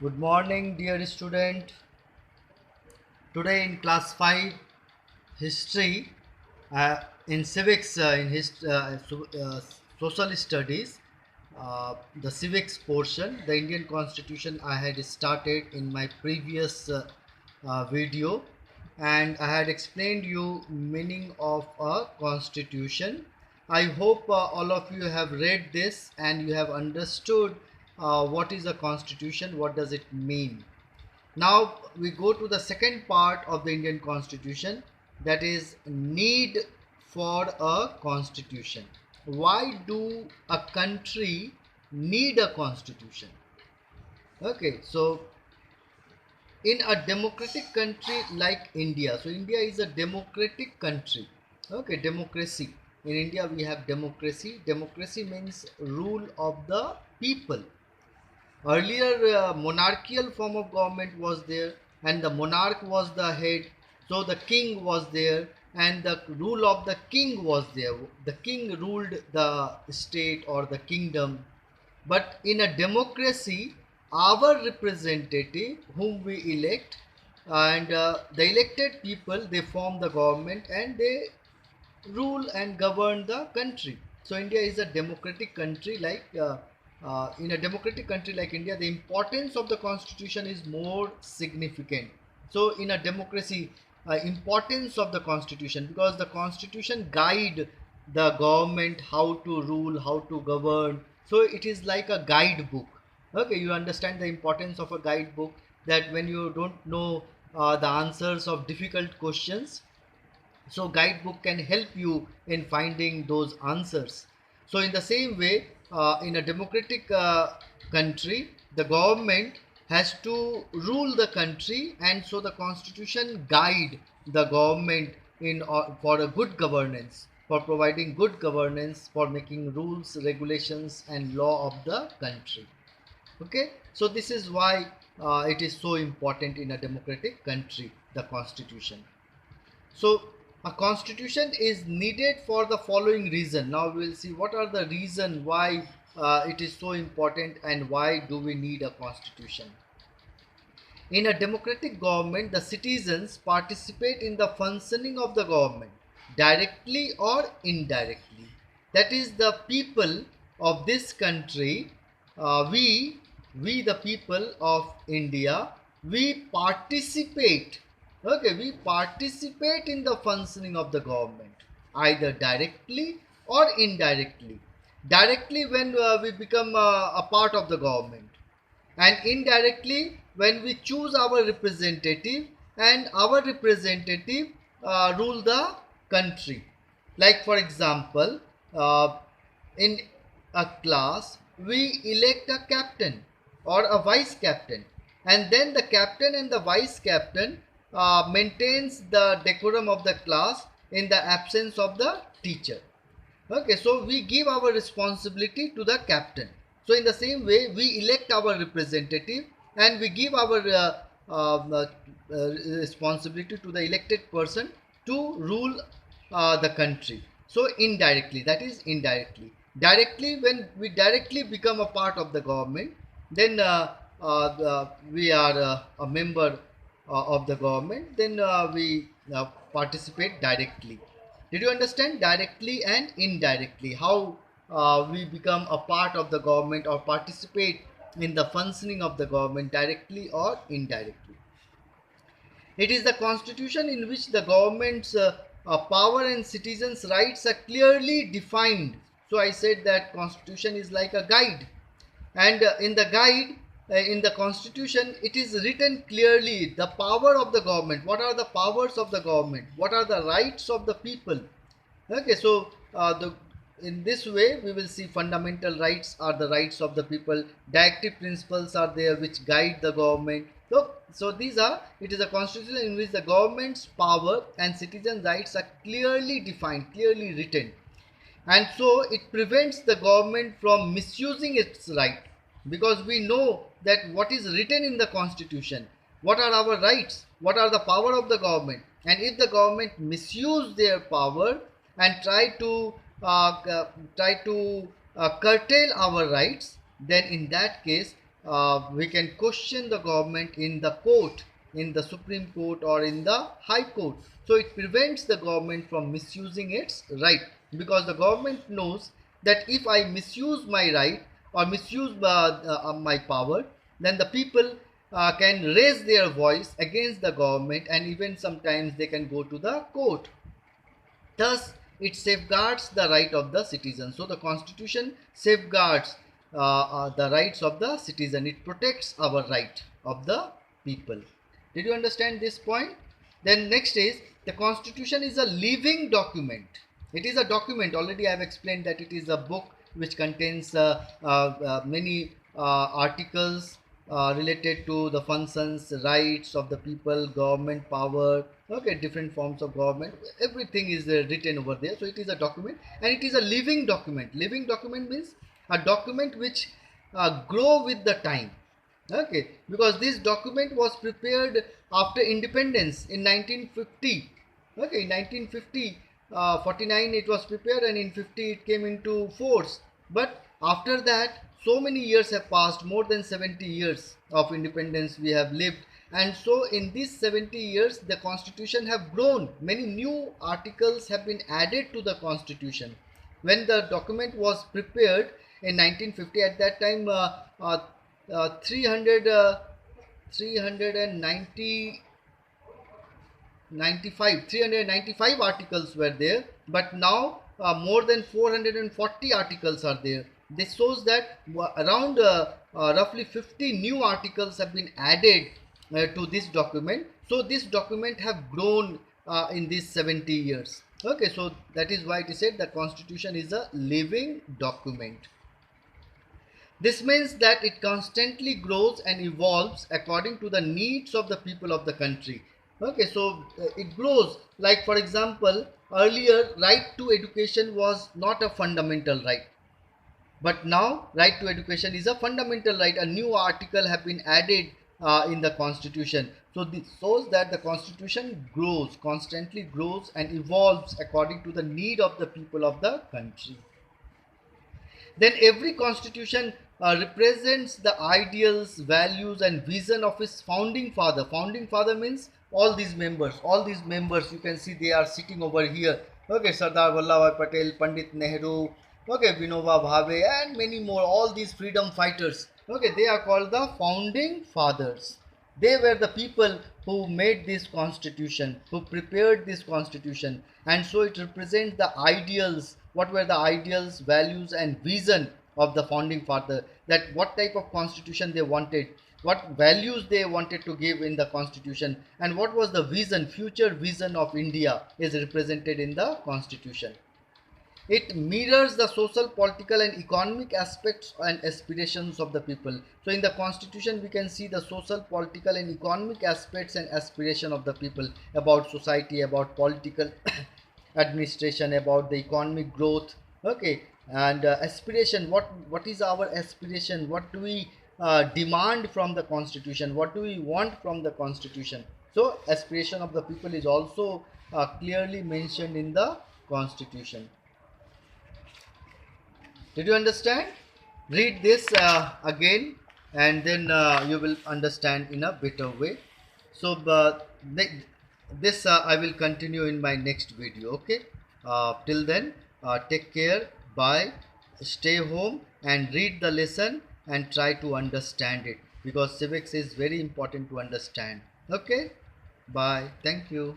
Good morning, dear student. Today in class 5 history, in civics, social studies, the civics portion, the Indian Constitution I had started in my previous video, and I had explained you meaning of a constitution. I hope all of you have read this and you have understood what is a constitution, what does it mean. Now we go to the second part of the Indian Constitution, that is need for a constitution. Why do a country need a constitution? Okay, so in a democratic country like India, so India is a democratic country. Okay, democracy. In India we have democracy. Democracy means rule of the people. Earlier, monarchical form of government was there, and the monarch was the head. So the king was there, and the rule of the king was there. The king ruled the state or the kingdom. But in a democracy, our representative, whom we elect, and the elected people, they form the government and they rule and govern the country. So India is a democratic country. In a democratic country like India, the importance of the constitution is more significant. So in a democracy, importance of the constitution, because the constitution guide the government how to rule, how to govern. So it is like a guidebook. Okay, you understand the importance of a guidebook, that when you don't know the answers of difficult questions, so guidebook can help you in finding those answers. So in the same way, in a democratic country, the government has to rule the country, and so the constitution guide the government in for a good governance, for providing good governance, for making rules, regulations and law of the country. Okay, so this is why it is so important in a democratic country, the constitution. So a constitution is needed for the following reason. Now we will see what are the reason why it is so important and why do we need a constitution. In a democratic government, the citizens participate in the functioning of the government directly or indirectly. That is, the people of this country, we the people of India, we participate. Okay, we participate in the functioning of the government either directly or indirectly. Directly when we become a part of the government, and indirectly when we choose our representative, and our representative rule the country. Like for example, in a class we elect a captain or a vice captain, and then the captain and the vice captain maintains the decorum of the class in the absence of the teacher. Okay, so we give our responsibility to the captain. So in the same way, we elect our representative and we give our responsibility to the elected person to rule the country. So indirectly, that is indirectly. Directly, when we directly become a part of the government, then we are a member of the government, then we participate directly. Did you understand directly and indirectly how we become a part of the government or participate in the functioning of the government directly or indirectly? It is the constitution in which the government's power and citizens' rights are clearly defined. So I said that constitution is like a guide, and in the guide, in the constitution, it is written clearly the power of the government, what are the powers of the government, what are the rights of the people. Okay, so the in this way we will see fundamental rights are the rights of the people, directive principles are there which guide the government. So these are, it is a constitution in which the government's power and citizen rights are clearly defined, clearly written, and so it prevents the government from misusing its right, because we know that what is written in the constitution, what are our rights, what are the power of the government, and if the government misuse their power and try to curtail our rights, then in that case we can question the government in the court, in the Supreme Court or in the High Court. So it prevents the government from misusing its right, because the government knows that if I misuse my right or misuse my power, then the people can raise their voice against the government, and even sometimes they can go to the court. Thus, it safeguards the right of the citizen. So, the Constitution safeguards the rights of the citizen. It protects our right of the people. Did you understand this point? Then next is, the Constitution is a living document. It is a document. Already I have explained that it is a book which contains many articles related to the functions, rights of the people, government power, okay, different forms of government. Everything is written over there. So it is a document, and it is a living document. Living document means a document which grow with the time. Okay, because this document was prepared after independence in 1950. Okay, in 1950, 49 it was prepared, and in 50 it came into force. But after that, so many years have passed, more than 70 years of independence we have lived. And so in these 70 years, the constitution have grown. Many new articles have been added to the constitution. When the document was prepared in 1950, at that time 390 395 articles were there, but now more than 440 articles are there. This shows that around roughly 50 new articles have been added to this document. So this document have grown in these 70 years. Okay, so that is why it is said the constitution is a living document. This means that it constantly grows and evolves according to the needs of the people of the country. Okay, so it grows. Like for example, earlier right to education was not a fundamental right, but now right to education is a fundamental right. A new article have been added in the constitution. So this shows that the constitution grows, constantly grows and evolves according to the need of the people of the country. Then every constitution represents the ideals, values and vision of its founding father. Founding father means all these members. All these members, you can see they are sitting over here. Okay, Sardar Vallabhbhai Patel, Pandit Nehru, okay, Vinoba Bhave and many more. All these freedom fighters, okay, they are called the founding fathers. They were the people who made this constitution, who prepared this constitution, and so it represents the ideals. What were the ideals, values and vision of the founding father, that what type of constitution they wanted, what values they wanted to give in the constitution, and what was the vision, future vision of India is represented in the constitution. It mirrors the social, political and economic aspects and aspirations of the people. So in the constitution we can see the social, political and economic aspects and aspiration of the people, about society, about political administration, about the economic growth. Okay, and aspiration, what is our aspiration, what do we demand from the constitution, what do we want from the constitution. So aspiration of the people is also clearly mentioned in the constitution. Did you understand? Read this again, and then you will understand in a better way. So this I will continue in my next video. Okay, till then, take care, bye, stay home and read the lesson and try to understand it, because civics is very important to understand. Okay, bye, thank you.